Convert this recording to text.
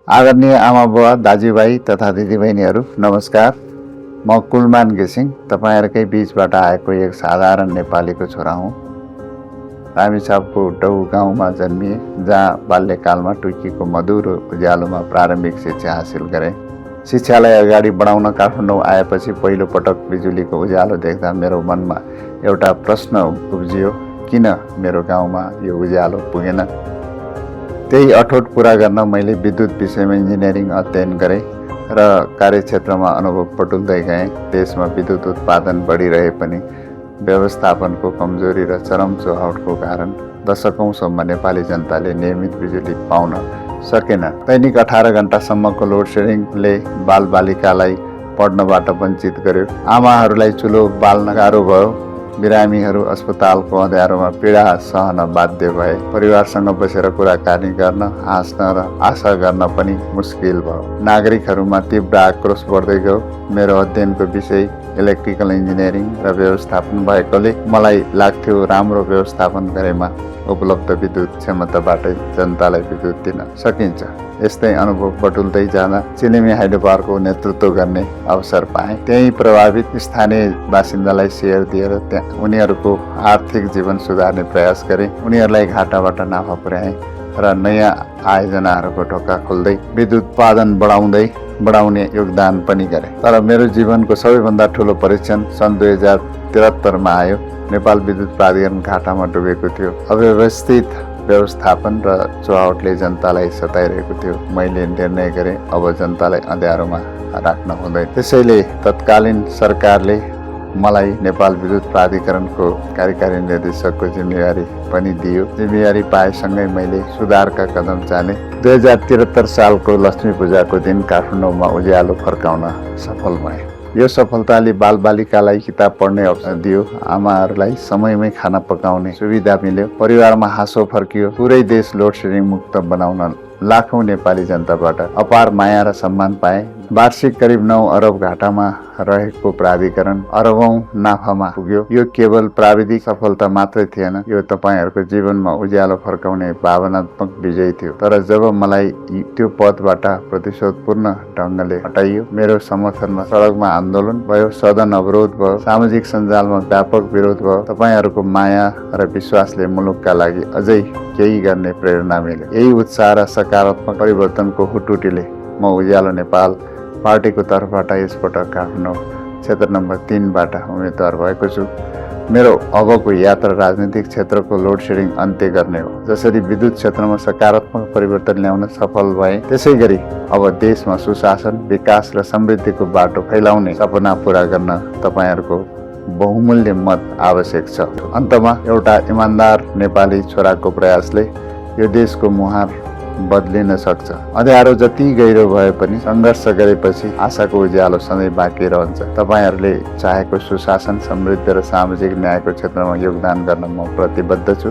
आदरणीय आमा बुवा दाजुभाइ तथा दिदीबहिनीहरू नमस्कार। म कुलमान घिसिङ तपाईहरुकै बीचबाट आएको एक साधारण नेपालीको छोरा हुँ। रामेछापको डौ गाउँमा जन्मिए, जहाँ बाल्यकालमा टुकीको मधुरो उज्यालोमा प्रारम्भिक शिक्षा हासिल गरे। शिक्षालाई अगाडि बढाउन काठमाडौँ आएपछि पहिलो पटक बिजुलीको उज्यालो देख्दा मेरो मनमा एउटा प्रश्न उब्जियो, किन मेरो गाउँमा यो उज्यालो पुगेन। त्यही अठोट पूरा गर्न मैले विद्युत विषयमा इन्जिनियरिङ अध्ययन गरेँ र कार्यक्षेत्रमा अनुभव बटुल्दै गएँ। देशमा विद्युत उत्पादन बढिरहे पनि व्यवस्थापनको कमजोरी र चरम चुहावटको कारण दशकौंसम्म नेपाली जनताले नियमित बिजुली पाउन सकेन। दैनिक 18 घण्टासम्मको लोड सेडिङले बालबालिकालाई पढ्नबाट वञ्चित गर्यो। आमाहरूलाई चुलो बाल्न गाह्रो भयो। बिरामीहरू अस्पतालको अँध्यारोमा पीडा सहन बाध्य भए। परिवारसँग बसेर कुराकानी गर्न, हाँस्न र आशा गर्न पनि मुस्किल भयो। नागरिकहरूमा तीव्र आक्रोश बढ्दै गयो। मेरो अध्ययनको विषय इलेक्ट्रिकल इन्जिनियरिङ र व्यवस्थापन भएकोले मलाई लाग्थ्यो राम्रो व्यवस्थापन गरेमा उपलब्ध विद्युत क्षमताबाटै जनतालाई विद्युत दिन सकिन्छ। यस्तै अनुभव बटुल्दै जाँदा चिलिमी हाइड्रो पावरको नेतृत्व गर्ने अवसर पाएँ। त्यही प्रभावित स्थानीय बासिन्दालाई सेयर दिएर उनीहरूको आर्थिक जीवन सुधार्ने प्रयास गरेँ। उनीहरूलाई घाटाबाट नाफा पुर्याएँ र नयाँ आयोजनाहरूको ढोका खोल्दै विद्युत उत्पादन बढाउने योगदान पनि गरे। तर मेरो जीवनको सबैभन्दा ठुलो परीक्षण सन् 2073 आयो। नेपाल विद्युत प्राधिकरण घाटामा डुबेको थियो। अव्यवस्थित व्यवस्थापन र चुहावटले जनतालाई सताइरहेको थियो। मैले निर्णय गरेँ अब जनतालाई अँध्यारोमा राख्न हुँदैन। त्यसैले तत्कालीन सरकारले मलाई नेपाल विद्युत प्राधिकरणको कार्यकारी निर्देशकको जिम्मेवारी पनि दियो। जिम्मेवारी पाएसँगै मैले सुधारका कदम चालेँ। 2073 सालको लक्ष्मी पूजाको दिन काठमाडौँमा उज्यालो फर्काउन सफल भएँ। यो सफलताले बालबालिकालाई किताब पढ्ने अवसर दियो। आमाहरूलाई समयमै खाना पकाउने सुविधा मिल्यो। परिवारमा हाँसो फर्कियो। पुरै देश लोड सेडिङ मुक्त बनाउन लाखौं नेपाली जनताबाट अपार माया र सम्मान पाए। वार्षिक करिब 9 अरब घाटामा रहेको प्राधिकरण अरबौं नाफामा पुग्यो। यो केवल प्राविधिक सफलता मात्रै थिएन, यो तपाईहरूको जीवनमा उज्यालो फर्काउने भावनात्मक विजय थियो। तर जब मलाई त्यो पदबाट प्रतिशोधपूर्ण ढङ्गले हटाइयो, मेरो समर्थनमा सडकमा आन्दोलन भयो, सदन अवरोध भयो, सामाजिक सञ्जालमा व्यापक विरोध भयो। तपाईहरूको माया र विश्वासले मुलुकका लागि अझै केही गर्ने प्रेरणा मिल्यो। यही उत्साह र सकारात्मक परिवर्तनको हुटुटीले म उज्यालो नेपाल पार्टीको तर्फबाट यसपटक काठमाडौँ क्षेत्र नम्बर 3बाट उम्मेदवार भएको छु। मेरो अबको यात्रा राजनीतिक क्षेत्रको लोड सेडिङ अन्त्य गर्ने हो। जसरी विद्युत क्षेत्रमा सकारात्मक परिवर्तन ल्याउन सफल भए, त्यसै गरी अब देशमा सुशासन, विकास र समृद्धिको बाटो फैलाउने सपना पूरा गर्न तपाईहरूको बहुमूल्य मत आवश्यक छ। अन्तमा एउटा इमान्दार नेपाली छोराको प्रयासले यो देशको मुहार बदलिन सक्छ। अँध्यारो जति गहिरो भए पनि सङ्घर्ष गरेपछि आशाको उज्यालो सधैँ बाँकी रहन्छ। तपाईहरूले चाहेको सुशासन, समृद्धि र सामाजिक न्यायको क्षेत्रमा योगदान गर्न म प्रतिबद्ध छु।